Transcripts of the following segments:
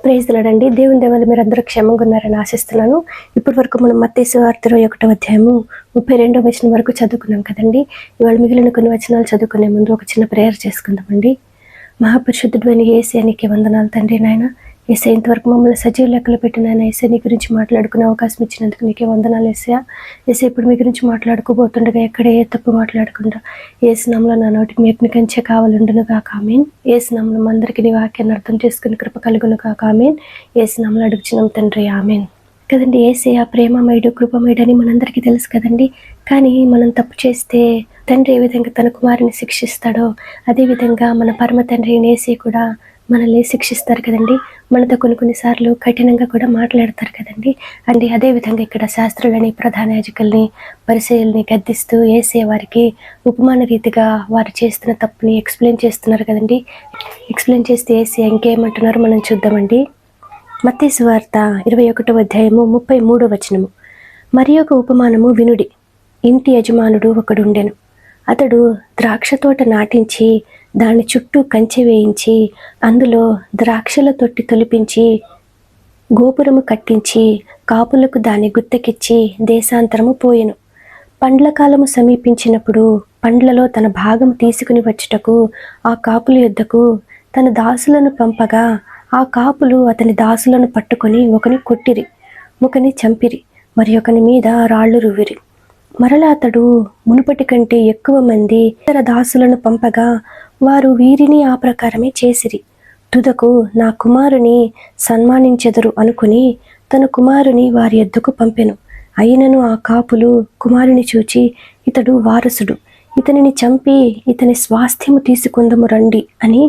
Praise the lord అండి. దేవుని దయ వల్ల మీరందరూ క్షేమంగా ఉన్నారని ఆశిస్తున్నాను. ఇప్పటి వరకు మనం మత్తయి సువార్త 21వ అధ్యాయము 32వ వచనం వరకు చదువుకున్నాం కదండి. ఇవాళ మిగిలిన కొన్ని వచనాలు చదువుకునే ముందు ఒక చిన్న ప్రేయర్ చేసుకుందామండి. మహాపరిశుద్ధుడైన యేసయ్య నీకే వందనాలు తండ్రి. నాయన యేసయ్య ఇంతవరకు మమ్మల్ని సజీవ లెక్కలు పెట్టిన ఆయన యేసయ్య నీ గురించి మాట్లాడుకునే అవకాశం ఇచ్చినందుకు నీకే వందనాలు యేసయ్య. యేసయ్య ఇప్పుడు మీ గురించి మాట్లాడుకోబోతుండగా ఎక్కడ ఏ తప్పు మాట్లాడకుండా యేసు నామములో నా నోటికి మీ అగ్ని కంచె కావాలుండును గాక ఆమేన్. యేసు నామములో అందరికీ నీ వాక్యాన్ని అర్థం చేసుకుని కృప కలుగును గాక ఆమేన్. యేసు నామములో అడుగుచున్నాం తండ్రి ఆమేన్. కదండి యేసయ్య ప్రేమమయుడు కృపమయుడు అని మనందరికీ తెలుసు కదండి. కానీ మనం తప్పు చేస్తే తండ్రి ఏ విధంగా తన కుమారుని శిక్షిస్తాడో అదేవిధంగా మన పరమ తండ్రి యేసయ్య కూడా మనల్ని శిక్షిస్తారు కదండి. మనతో కొన్నిసార్లు కఠినంగా కూడా మాట్లాడతారు కదండి. అంటే అదేవిధంగా ఇక్కడ శాస్త్రులని ప్రధాన యాజకుల్ని పరిసయ్యుల్ని గద్దిస్తూ యేసయ్య వారికి ఉపమాన రీతిగా వారు చేస్తున్న తప్పుని ఎక్స్ప్లెయిన్ చేస్తున్నారు కదండి. ఎక్స్ప్లెయిన్ చేస్తే యేసయ్య ఇంకేమంటున్నారో మనం చూద్దామండి. మత్తయి సువార్త 21వ అధ్యాయము 33వ వచనము. మరి ఒక ఉపమానము వినుడి. ఇంటి యజమానుడు ఒకడుండెను. అతడు ద్రాక్ష తోట నాటించి దాని చుట్టూ కంచె వేయించి అందులో ద్రాక్షల తొట్టి తొలిపించి గోపురము కట్టించి కాపులకు దాని గుత్తకిచ్చి దేశాంతరము పోయెను. పండ్ల కాలము సమీపించినప్పుడు పండ్లలో తన భాగం తీసుకుని వచ్చుటకు ఆ కాపుల యొద్దకు తన దాసులను పంపగా ఆ కాపులు అతని దాసులను పట్టుకొని ఒకని కొట్టిరి, ఒకని చంపిరి, మరి ఒకని మీద రాళ్ళు రువ్విరి. మరలా అతడు మునుపటి కంటే ఎక్కువ మంది ఇతర దాసులను పంపగా వారు వీరిని ఆ ప్రకారమే చేసిరి. తుదకు నా కుమారుని సన్మానించెదరు అనుకుని తన కుమారుని వారి యొద్దకు పంపెను. అయినను ఆ కాపులు కుమారుని చూచి ఇతడు వారసుడు, ఇతనిని చంపి ఇతని స్వాస్థ్యము తీసుకుందము రండి అని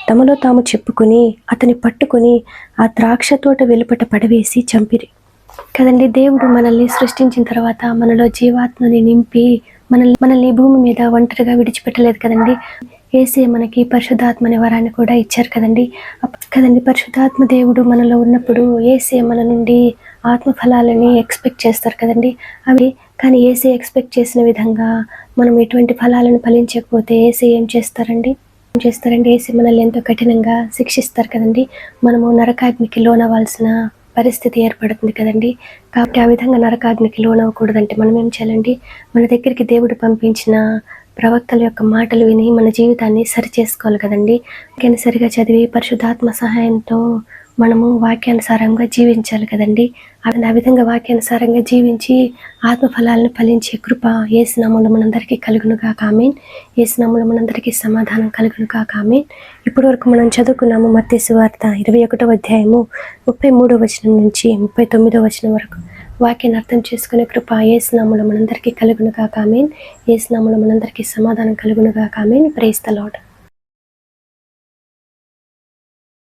తమలో తాము చెప్పుకొని అతని పట్టుకొని ఆ ద్రాక్ష తోట వెలుపట పడవేసి చంపిరి. కదండి, దేవుడు మనల్ని సృష్టించిన తర్వాత మనలో జీవాత్మని నింపి మనల్ని భూమి మీద ఒంటరిగా విడిచిపెట్టలేదు కదండి. యేసయ్య మనకి పరిశుద్ధాత్మ అనే వరాన్ని కూడా ఇచ్చారు కదండి. పరిశుద్ధాత్మ దేవుడు మనలో ఉన్నప్పుడు యేసయ్య మన నుండి ఆత్మ ఫలాలని ఎక్స్పెక్ట్ చేస్తారు కదండి. కానీ యేసయ్య ఎక్స్పెక్ట్ చేసిన విధంగా మనం ఎటువంటి ఫలాలను ఫలించకపోతే యేసయ్య ఏం చేస్తారండి? యేసయ్య మనల్ని ఎంతో కఠినంగా శిక్షిస్తారు కదండి. మనము నరకాగ్నికి లోనవ్వాల్సిన పరిస్థితి ఏర్పడుతుంది కదండి. కాబట్టి ఆ విధంగా నరకాగ్నికి లోనవ్వకూడదంటే మనం ఏం చేయాలండి? మన దగ్గరికి దేవుడు పంపించిన ప్రవక్తల యొక్క మాటలు విని మన జీవితాన్ని సరి చేసుకోవాలి కదండి. వాక్యాన్ని సరిగా చదివి పరిశుద్ధాత్మ సహాయంతో మనము వాక్యానుసారంగా జీవించాలి కదండి. ఆ విధంగా వాక్యానుసారంగా జీవించి ఆత్మఫలాలను ఫలించే కృప యేసు నామములో మనందరికీ కలుగును గాక ఆమేన్. యేసు నామములో మనందరికీ సమాధానం కలుగును గాక ఆమేన్. ఇప్పటి వరకు మనం చదువుకున్నాము మత్తయి సువార్త 21వ అధ్యాయము 33వ వచనం నుంచి 39వ వచనం వరకు. వాక్యాన్ని అర్థం చేసుకునే కృప యేసు నామములో మనందరికీ కలుగును గాక ఆమేన్. యేసు నామములో మనందరికీ సమాధానం కలుగును గాక ఆమేన్. Praise the lord.